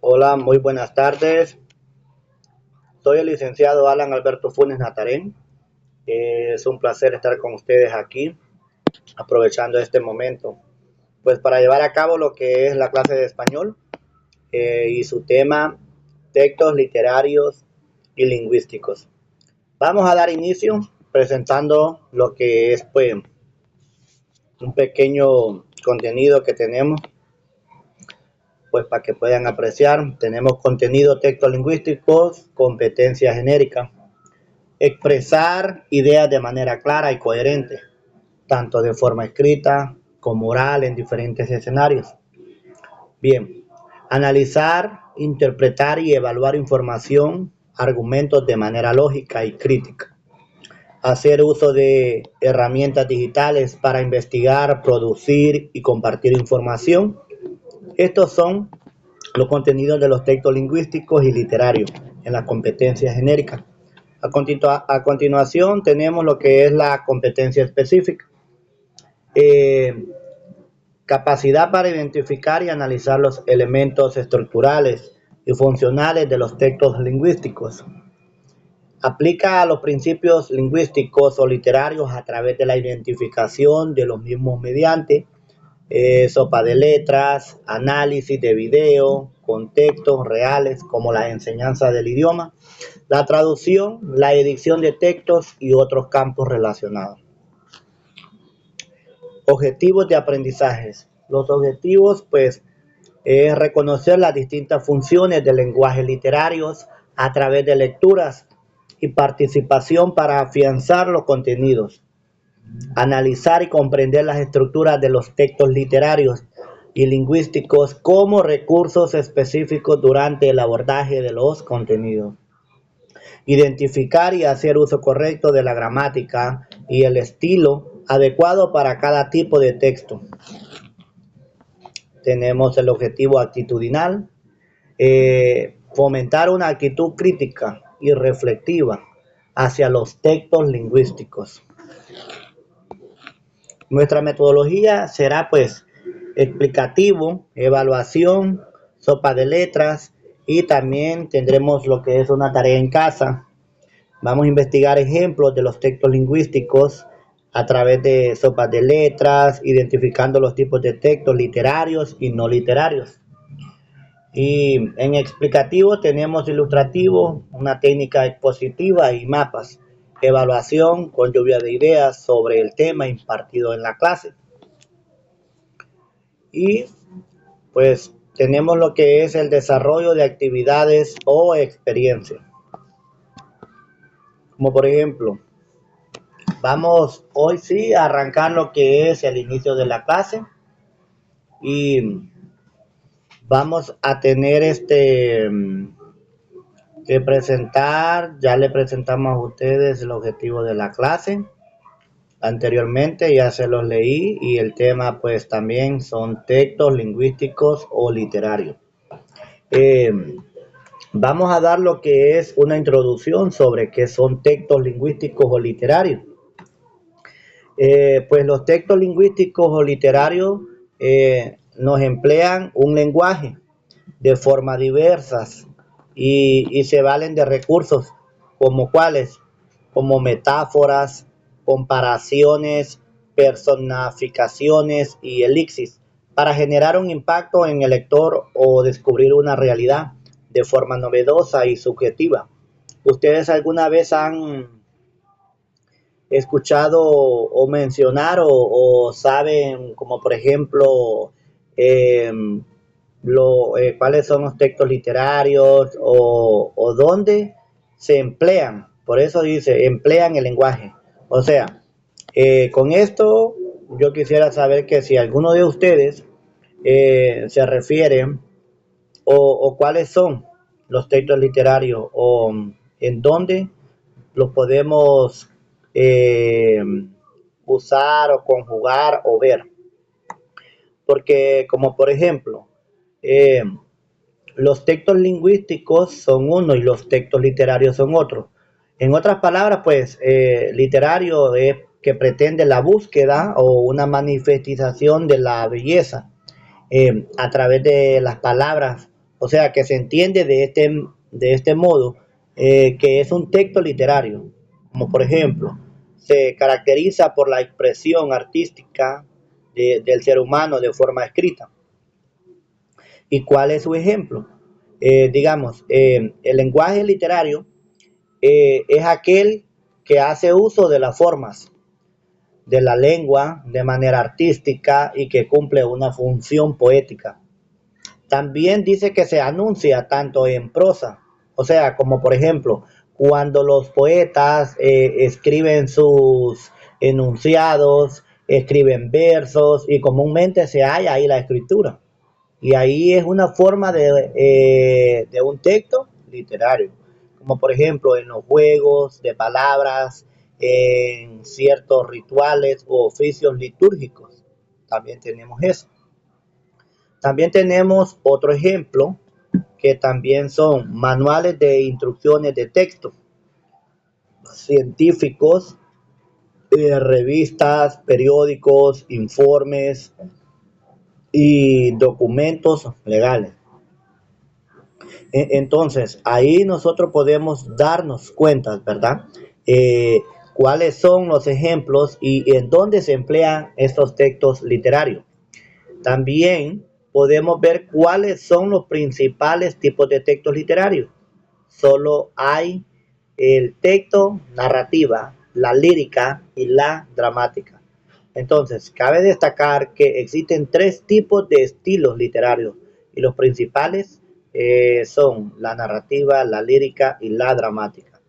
Hola, muy buenas tardes. Soy el licenciado Alan Alberto Funes Natarén. Es un placer estar con ustedes aquí, aprovechando este momento, pues para llevar a cabo lo que es la clase de español y su tema, textos literarios y lingüísticos. Vamos a dar inicio presentando lo que es pues un pequeño contenido que tenemos, pues para que puedan apreciar. Tenemos contenido, textos lingüísticos, competencia genérica. Expresar ideas de manera clara y coherente, tanto de forma escrita como oral en diferentes escenarios. Bien, analizar, interpretar y evaluar información, argumentos de manera lógica y crítica. Hacer uso de herramientas digitales para investigar, producir y compartir información. Estos son los contenidos de los textos lingüísticos y literarios en las competencias genéricas. A continuación tenemos lo que es la competencia específica. Eh, Capacidad para identificar y analizar los elementos estructurales y funcionales de los textos lingüísticos. Aplica a los principios lingüísticos o literarios a través de la identificación de los mismos mediante sopa de letras, análisis de video, contextos reales como la enseñanza del idioma, la traducción, la edición de textos y otros campos relacionados. Objetivos de aprendizajes. Los objetivos, pues, es reconocer las distintas funciones del lenguaje literarios a través de lecturas y participación para afianzar los contenidos. Analizar y comprender las estructuras de los textos literarios y lingüísticos como recursos específicos durante el abordaje de los contenidos. Identificar y hacer uso correcto de la gramática y el estilo adecuado para cada tipo de texto. Tenemos el objetivo actitudinal, fomentar una actitud crítica y reflexiva hacia los textos lingüísticos. Nuestra metodología será pues explicativo, evaluación, sopa de letras y también tendremos lo que es una tarea en casa. Vamos a investigar ejemplos de los textos lingüísticos a través de sopas de letras, identificando los tipos de textos literarios y no literarios. Y en explicativo tenemos ilustrativo, una técnica expositiva y mapas. Evaluación con lluvia de ideas sobre el tema impartido en la clase. Y pues tenemos lo que es el desarrollo de actividades o experiencias. Como por ejemplo, vamos hoy sí a arrancar lo que es el inicio de la clase y vamos a tener que presentar. Ya le presentamos a ustedes el objetivo de la clase anteriormente, ya se los leí, y el tema pues también son textos lingüísticos o literarios. Eh, Vamos a dar lo que es una introducción sobre qué son textos lingüísticos o literarios. Pues los textos lingüísticos o literarios nos emplean un lenguaje de formas diversas y se valen de recursos como cuáles, como metáforas, comparaciones, personificaciones y elixir para generar un impacto en el lector o descubrir una realidad de forma novedosa y subjetiva. ¿Ustedes alguna vez han escuchado o mencionar o saben, como por ejemplo, eh, cuáles son los textos literarios o dónde se emplean? Por eso dice, emplean el lenguaje. O sea, con esto yo quisiera saber que si alguno de ustedes se refiere o cuáles son los textos literarios o en dónde los podemos eh, usar o conjugar o ver. Porque como por ejemplo, eh, los textos lingüísticos son uno y los textos literarios son otro. En otras palabras, pues, literario es que pretende la búsqueda o una manifestación de la belleza a través de las palabras O sea, que se entiende de este modo que es un texto literario, como por ejemplo, se caracteriza por la expresión artística del ser humano de forma escrita. ¿Y cuál es su ejemplo? Digamos, el lenguaje literario es aquel que hace uso de las formas de la lengua de manera artística y que cumple una función poética. También dice que se anuncia tanto en prosa, o sea, como por ejemplo, cuando los poetas escriben sus enunciados, escriben versos y comúnmente se halla ahí la escritura. Y ahí es una forma de un texto literario, como por ejemplo en los juegos de palabras, en ciertos rituales o oficios litúrgicos. También tenemos eso. También tenemos otro ejemplo que también son manuales de instrucciones de texto, científicos, revistas, periódicos, informes y documentos legales. Entonces, ahí nosotros podemos darnos cuenta, ¿verdad? Cuáles son los ejemplos y en dónde se emplean estos textos literarios. También podemos ver cuáles son los principales tipos de textos literarios. Solo hay el texto narrativa, la lírica y la dramática. Entonces, cabe destacar que existen tres tipos de estilos literarios y los principales son la narrativa, la lírica y la dramática.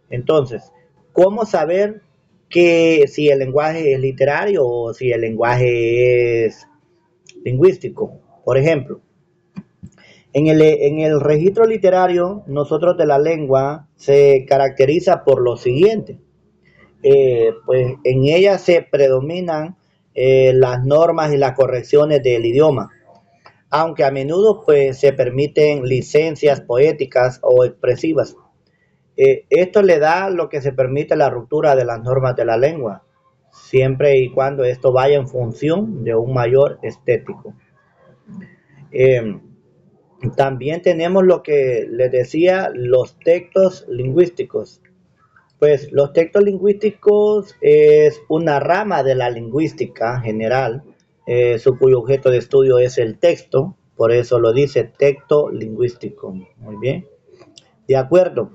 Entonces, ¿cómo saber que si el lenguaje es literario o si el lenguaje es lingüístico? Por ejemplo, en el registro literario, nosotros de la lengua se caracteriza por lo siguiente. Pues en ella se predominan las normas y las correcciones del idioma, aunque a menudo pues se permiten licencias poéticas o expresivas. Esto le da lo que se permite la ruptura de las normas de la lengua, siempre y cuando esto vaya en función de un mayor estético. Eh, También tenemos lo que les decía, los textos lingüísticos. Pues los textos lingüísticos es una rama de la lingüística general, cuyo objeto de estudio es el texto, por eso lo dice texto lingüístico. Muy bien. De acuerdo.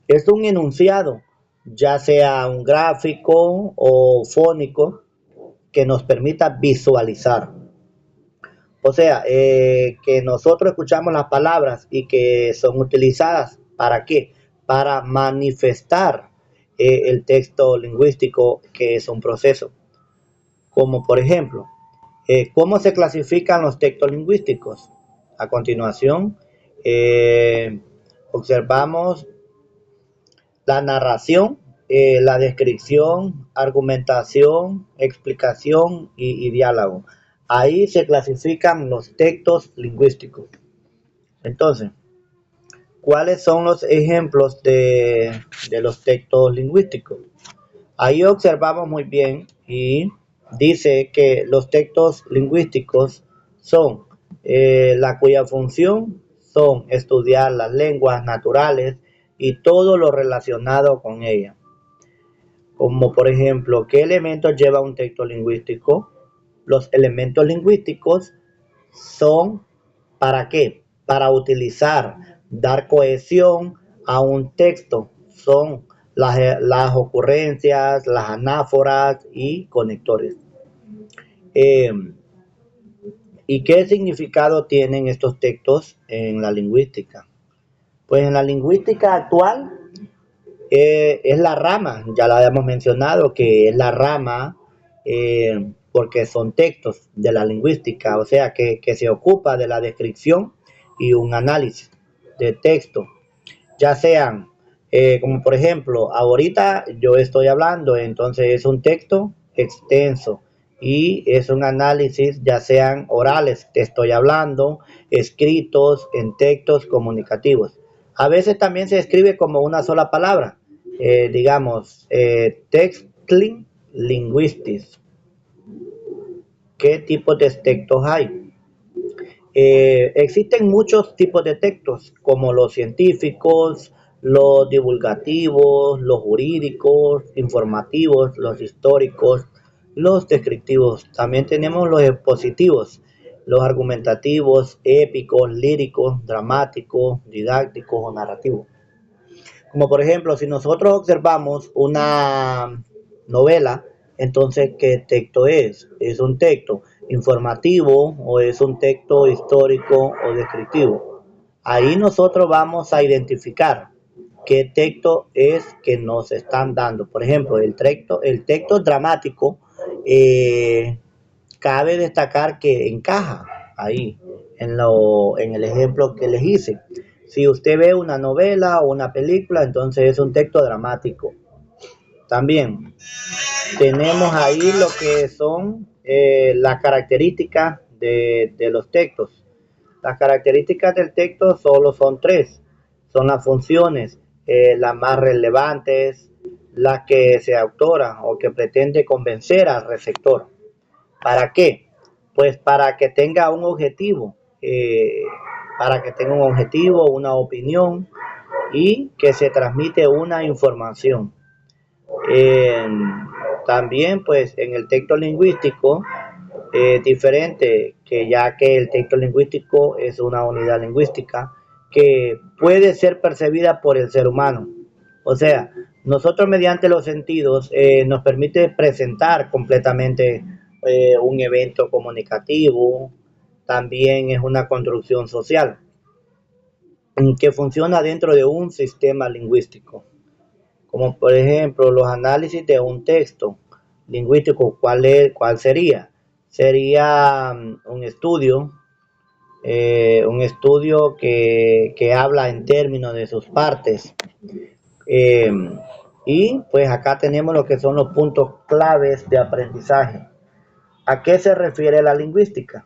Es un enunciado, ya sea un gráfico o fónico, que nos permita visualizar. O sea, que nosotros escuchamos las palabras y que son utilizadas ¿para qué? Para manifestar el texto lingüístico, que es un proceso. Como por ejemplo, ¿cómo se clasifican los textos lingüísticos? A continuación, observamos la narración, la descripción, argumentación, explicación y diálogo. Ahí se clasifican los textos lingüísticos. Entonces, ¿cuáles son los ejemplos de los textos lingüísticos? Ahí observamos muy bien y dice que los textos lingüísticos son la cuya función son estudiar las lenguas naturales y todo lo relacionado con ellas. Como por ejemplo, ¿qué elementos lleva un texto lingüístico? Los elementos lingüísticos son ¿para qué? Para utilizar, dar cohesión a un texto. Son las ocurrencias, las anáforas y conectores. Eh, ¿Y qué significado tienen estos textos en la lingüística? Pues en la lingüística actual es la rama, ya la habíamos mencionado, que es la rama porque son textos de la lingüística, o sea, que se ocupa de la descripción y un análisis de texto, ya sean, como por ejemplo, ahorita yo estoy hablando, entonces es un texto extenso y es un análisis, ya sean orales, te estoy hablando, escritos en textos comunicativos. A veces también se escribe como una sola palabra, digamos, textling linguistics. ¿Qué tipo de textos hay? Existen muchos tipos de textos, como los científicos, los divulgativos, los jurídicos, informativos, los históricos, los descriptivos. También tenemos los expositivos, los argumentativos, épicos, líricos, dramáticos, didácticos o narrativos. Como por ejemplo, si nosotros observamos una novela, entonces, ¿qué texto es? ¿Es un texto informativo o es un texto histórico o descriptivo? Ahí nosotros vamos a identificar qué texto es que nos están dando. Por ejemplo, el texto dramático, eh, cabe destacar que encaja ahí en el ejemplo que les hice. Si usted ve una novela o una película, entonces es un texto dramático. También tenemos ahí lo que son las características de los textos. Las características del texto solo son tres. Son las funciones, las más relevantes, las que se autora o que pretende convencer al receptor. ¿Para qué? Pues para que tenga un objetivo, una opinión y que se transmite una información. Eh, También, pues, en el texto lingüístico es diferente, que ya que el texto lingüístico es una unidad lingüística que puede ser percibida por el ser humano. O sea, nosotros mediante los sentidos nos permite presentar completamente un evento comunicativo. También es una construcción social que funciona dentro de un sistema lingüístico, como por ejemplo los análisis de un texto lingüístico. ¿Cuál sería? Sería un estudio que habla en términos de sus partes. Eh, y pues acá tenemos lo que son los puntos claves de aprendizaje. ¿A qué se refiere la lingüística?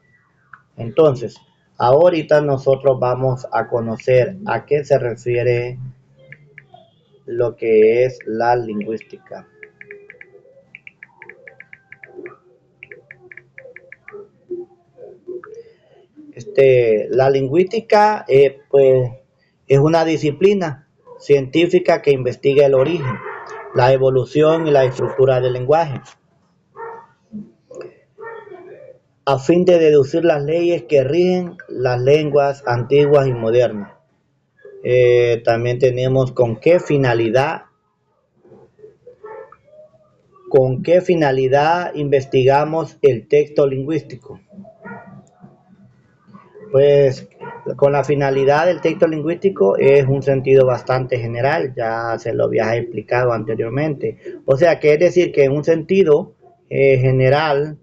Entonces, ahorita nosotros vamos a conocer a qué se refiere lo que es la lingüística. La lingüística pues, es una disciplina científica que investiga el origen, la evolución y la estructura del lenguaje, a fin de deducir las leyes que rigen las lenguas antiguas y modernas. También tenemos con qué finalidad investigamos el texto lingüístico. Pues con la finalidad del texto lingüístico es un sentido bastante general, ya se lo había explicado anteriormente. O sea, que es decir que en un sentido general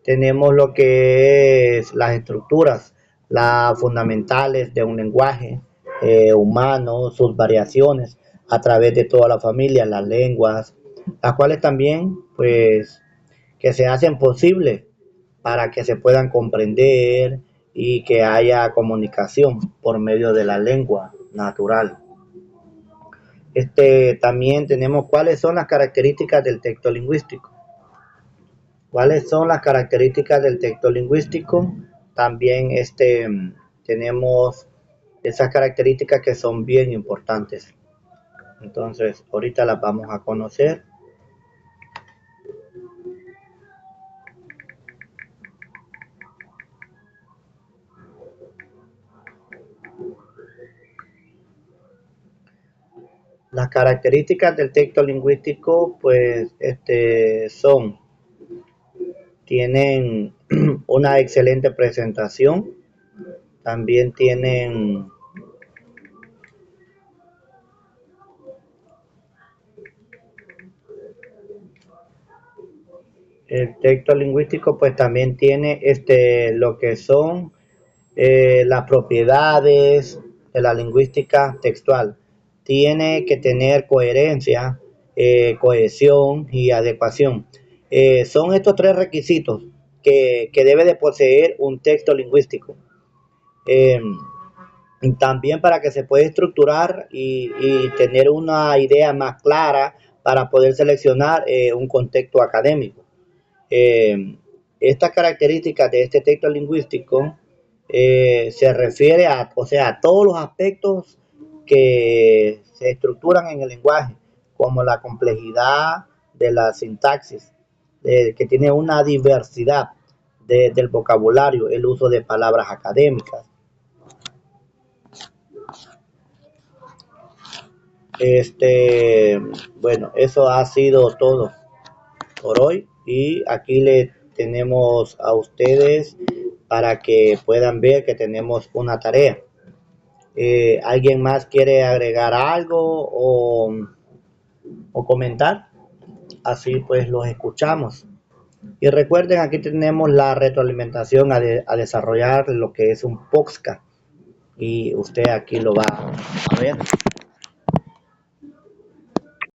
tenemos lo que es las estructuras, las fundamentales de un lenguaje humano, sus variaciones a través de toda la familia, las lenguas, las cuales también, pues, que se hacen posible para que se puedan comprender y que haya comunicación por medio de la lengua natural. También tenemos cuáles son las características del texto lingüístico. ¿Cuáles son las características del texto lingüístico? También tenemos esas características que son bien importantes. Entonces, ahorita las vamos a conocer. Las características del texto lingüístico, pues, tienen una excelente presentación, también tienen el texto lingüístico, pues también tiene lo que son las propiedades de la lingüística textual. Tiene que tener coherencia, cohesión y adecuación. Son estos tres requisitos que debe de poseer un texto lingüístico. Eh, También para que se pueda estructurar y tener una idea más clara para poder seleccionar un contexto académico. Eh, Estas características de este texto lingüístico se refiere a, o sea, a todos los aspectos que se estructuran en el lenguaje, como la complejidad de la sintaxis, que tiene una diversidad del vocabulario, el uso de palabras académicas. Bueno, eso ha sido todo por hoy y aquí le tenemos a ustedes para que puedan ver que tenemos una tarea. ¿Alguien más quiere agregar algo o comentar? Así pues los escuchamos. Y recuerden, aquí tenemos la retroalimentación a desarrollar lo que es un podcast y usted aquí lo va a ver.